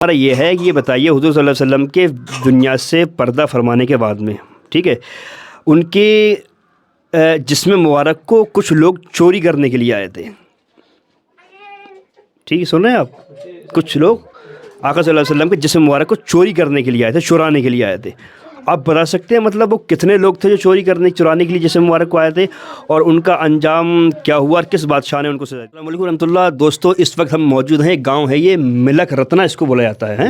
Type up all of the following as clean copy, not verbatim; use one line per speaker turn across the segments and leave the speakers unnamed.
ہمارا یہ ہے کہ یہ بتائیے حضور صلی اللہ علیہ وسلم کے دنیا سے پردہ فرمانے کے بعد میں، ٹھیک ہے، ان کے جسم مبارک کو کچھ لوگ چوری کرنے کے لیے آئے تھے. ٹھیک ہے، سن رہے ہیں آپ؟ کچھ لوگ آقا صلی اللہ علیہ وسلم کے جسم مبارک کو چوری کرنے کے لیے آئے تھے، چرانے کے لیے آئے تھے. آپ بتا سکتے ہیں مطلب وہ کتنے لوگ تھے جو چرانے کے لیے جسم مبارک کو آئے تھے، اور ان کا انجام کیا ہوا اور کس بادشاہ نے ان کو سزا دی؟ السلام علیکم ورحمۃ اللہ. دوستو، اس وقت ہم موجود ہیں، ایک گاؤں ہے یہ ملک رتنا اس کو بولا جاتا ہے،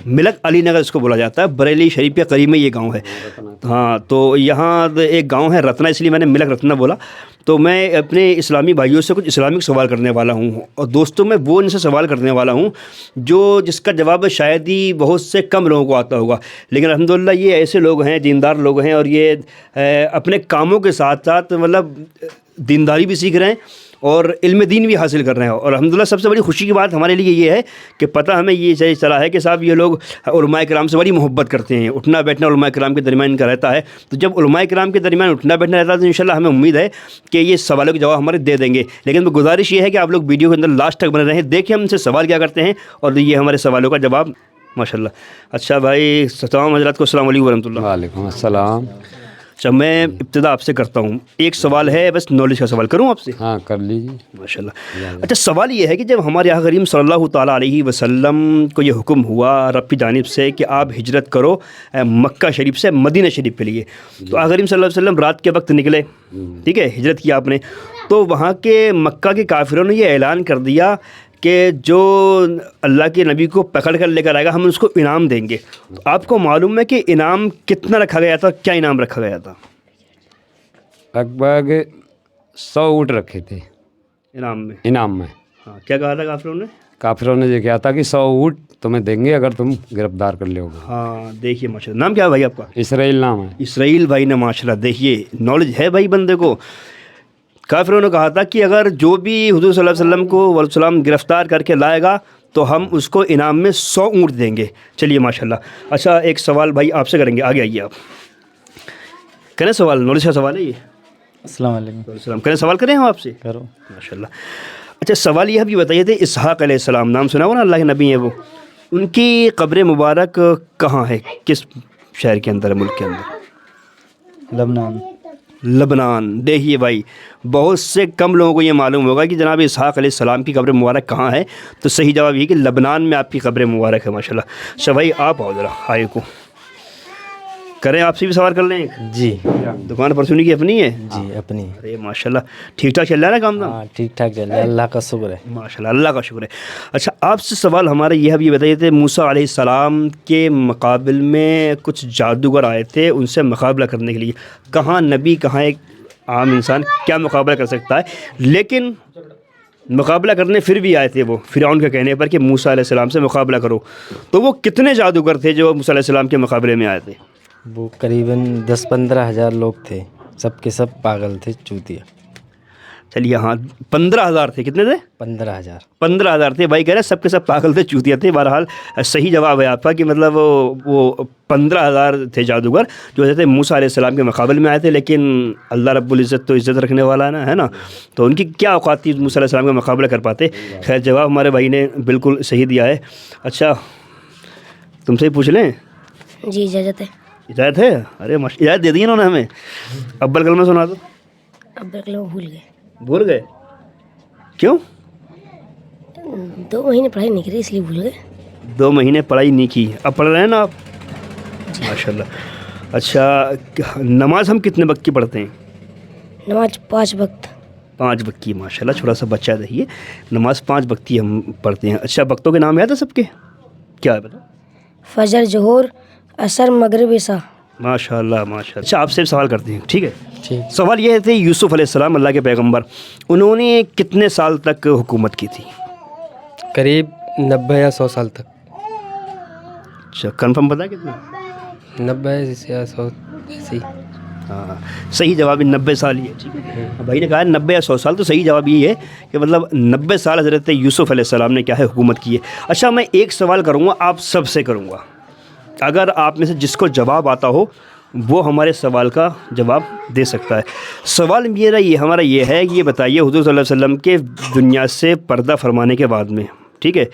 ملک علی نگر اس کو بولا جاتا ہے، بریلی شریف کے قریب میں یہ گاؤں ہے. ہاں، تو یہاں ایک گاؤں ہے رتنا، اس لیے میں نے ملک رتنا بولا. تو میں اپنے اسلامی بھائیوں سے کچھ اسلامک سوال کرنے والا ہوں، اور دوستوں میں وہ ان سے سوال کرنے والا ہوں جس کا جواب شاید ہی بہت سے کم لوگوں کو آتا ہوگا، لیکن الحمدللہ یہ ایسے لوگ ہیں، دیندار لوگ ہیں، اور یہ اپنے کاموں کے ساتھ ساتھ مطلب دینداری بھی سیکھ رہے ہیں اور علم دین بھی حاصل کر رہے ہیں. اور الحمدللہ سب سے بڑی خوشی کی بات ہمارے لیے یہ ہے کہ پتہ ہمیں یہ صحیح چلا ہے کہ صاحب یہ لوگ علماء کرام سے بڑی محبت کرتے ہیں. اٹھنا بیٹھنا علماء کرام کے درمیان کا رہتا ہے، تو جب علماء کرام کے درمیان اٹھنا بیٹھنا رہتا ہے تو انشاءاللہ ہمیں امید ہے کہ یہ سوالوں کے جواب ہمارے دے دیں گے. لیکن گزارش یہ ہے کہ آپ لوگ ویڈیو کے اندر لاسٹ تک بنے رہیں، دیکھیں ہم ان سے سوال کیا کرتے ہیں اور یہ ہمارے سوالوں کا جواب. ماشاءاللہ. اچھا بھائی، تمام حضرات کو السلام علیکم ورحمۃ اللہ.
وعلیکم السلام.
اچھا، میں ابتدا آپ سے کرتا ہوں. ایک سوال ہے، بس نالج کا سوال کروں آپ سے؟
ہاں، کر لیجیے.
ماشاءاللہ. اچھا، سوال یہ ہے کہ جب ہمارے آقا کریم صلی اللہ تعالیٰ علیہ وسلم کو یہ حکم ہوا رب کی جانب سے کہ آپ ہجرت کرو مکہ شریف سے مدینہ شریف کے لیے، تو آقا کریم صلی اللہ علیہ وسلم رات کے وقت نکلے، ٹھیک ہے، ہجرت کیا آپ نے. تو وہاں کے مکہ کے کافروں نے یہ اعلان کر دیا کہ جو اللہ کے نبی کو پکڑ کر لے کر آئے گا ہم اس کو انعام دیں گے. تو آپ کو معلوم ہے کہ انعام کتنا رکھا گیا تھا؟ کیا انعام رکھا گیا تھا؟
لگ بھگ 100 اونٹ رکھے تھے
انعام میں.
انعام میں.
ہاں، کیا کہا تھا کافروں نے؟
کافروں نے یہ کہا تھا کہ 100 اونٹ تمہیں دیں گے اگر تم گرفتار کر لو گے.
ہاں، دیکھیے ماشاءاللہ. نام کیا ہے بھائی آپ کا؟
اسرائیل نام ہے.
اسرائیل بھائی نے ماشاءاللہ، دیکھیے نالج ہے بھائی بندے کو. کافروں نے کہا تھا کہ اگر جو بھی حضور صلی اللہ علیہ وسلم کو والسلام گرفتار کر کے لائے گا تو ہم اس کو انعام میں 100 اونٹ دیں گے. چلیے ماشاءاللہ. اچھا، ایک سوال بھائی آپ سے کریں گے، آگے آئیے آپ. کریں سوال؟ نالج کا سوال ہے یہ.
السلام علیکم.
السلام. کریں سوال کریں ہم آپ سے؟
کرو.
ماشاءاللہ. اچھا، سوال یہ بھی بتائیے تھے، اسحاق علیہ السلام نام سنا ہو نا، اللہ کے نبی ہیں وہ، ان کی قبر مبارک کہاں ہے؟ کس شہر کے اندر ہے، ملک کے اندر؟
لبنان.
لبنان. دیکھیے بھائی، بہت سے کم لوگوں کو یہ معلوم ہوگا کہ جناب اسحاق علیہ السلام کی قبر مبارک کہاں ہے. تو صحیح جواب یہ کہ لبنان میں آپ کی قبر مبارک ہے. ماشاءاللہ. اچھا بھائی، آپ آؤ ذرا آئے کو کریں، آپ سے بھی سوال کر لیں.
جی.
دکان پرچونی کی اپنی ہے؟
جی اپنی.
ارے ماشاءاللہ، ٹھیک ٹھاک چل رہا ہے نا کام؟
ہاں ٹھیک ٹھاک چل رہا ہے، اللہ کا شکر ہے.
ماشاءاللہ، اللہ کا شکر ہے. اچھا، آپ سے سوال ہمارے یہ بھی بتائیے تھے، موسیٰ علیہ السلام کے مقابل میں کچھ جادوگر آئے تھے ان سے مقابلہ کرنے کے لیے. کہاں نبی، کہاں ایک عام انسان کیا مقابلہ کر سکتا ہے؟ لیکن مقابلہ کرنے پھر بھی آئے تھے وہ فرعون کے کہنے پر کہ موسیٰ علیہ السلام سے مقابلہ کرو. تو وہ کتنے جادوگر تھے جو موسیٰ علیہ السلام کے مقابلے میں آئے تھے؟
وہ قریباً 10-15 ہزار لوگ تھے، سب کے سب پاگل تھے، چوتیا.
چلیے، ہاں 15,000 تھے. کتنے تھے؟
15,000.
15,000 تھے. بھائی کہہ رہے سب کے سب پاگل تھے، چوتیا تھے. بہرحال صحیح جواب ہے آپ کا کہ مطلب وہ 15,000 تھے جادوگر جو حضرت موسیٰ علیہ السلام کے مقابلے میں آئے تھے. لیکن اللہ رب العزت تو عزت رکھنے والا ہے نا، تو ان کی کیا اوقات تھی موسیٰ علیہ السلام کا مقابلہ کر پاتے. خیر، جواب ہمارے بھائی نے بالکل صحیح دیا ہے. اچھا، تم سے ہی پوچھ لیں؟
جی اجازت ہے.
اجازت ہے؟ ارے اجازت دے دی انہوں نے ہمیں. ابل کلمہ سنا دو.
اب کلمہ بھول گئے.
بھول گئے؟ کیوں؟
2 مہینے پڑھائی نہیں کری اس لیے بھول گئے.
2 مہینے پڑھائی نہیں کی، اب پڑھ رہے ہیں نا آپ؟ ماشاءاللہ. اچھا، نماز ہم کتنے وقت کی پڑھتے ہیں؟
نماز 5 وقت.
5 وقت کی. ماشاءاللہ، چھوٹا سا بچہ رہیے. نماز 5 وقت کی ہم پڑھتے ہیں. اچھا، وقتوں کے نام یاد ہے سب کے؟ کیا ہے بتا؟
فجر، ظہر، عصر، مغرب، عشاء.
ماشاءاللہ ماشاءاللہ. اچھا، آپ سے سوال کرتے ہیں، ٹھیک ہے؟
ٹھیک.
سوال یہ تھے، یوسف علیہ السلام اللہ کے پیغمبر، انہوں نے کتنے سال تک حکومت کی تھی؟
قریب 90 یا 100 سال تک.
اچھا، کنفرم پتہ ہے کتنا؟
90 یا 100 ایسی.
ہاں، صحیح جواب 90 سال ہی ہے. ٹھیک ہے، بھائی نے کہا 90 یا 100 سال، تو صحیح جواب یہ ہے کہ مطلب 90 سال حضرت یوسف علیہ السلام نے کیا ہے حکومت کی ہے. اچھا، میں ایک سوال کروں گا، آپ سب سے کروں گا. اگر آپ میں سے جس کو جواب آتا ہو وہ ہمارے سوال کا جواب دے سکتا ہے. سوال ہمارا یہ ہے کہ یہ بتائیے حضور صلی اللہ علیہ وسلم کے دنیا سے پردہ فرمانے کے بعد میں، ٹھیک ہے،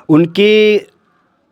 ان کے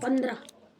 15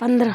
15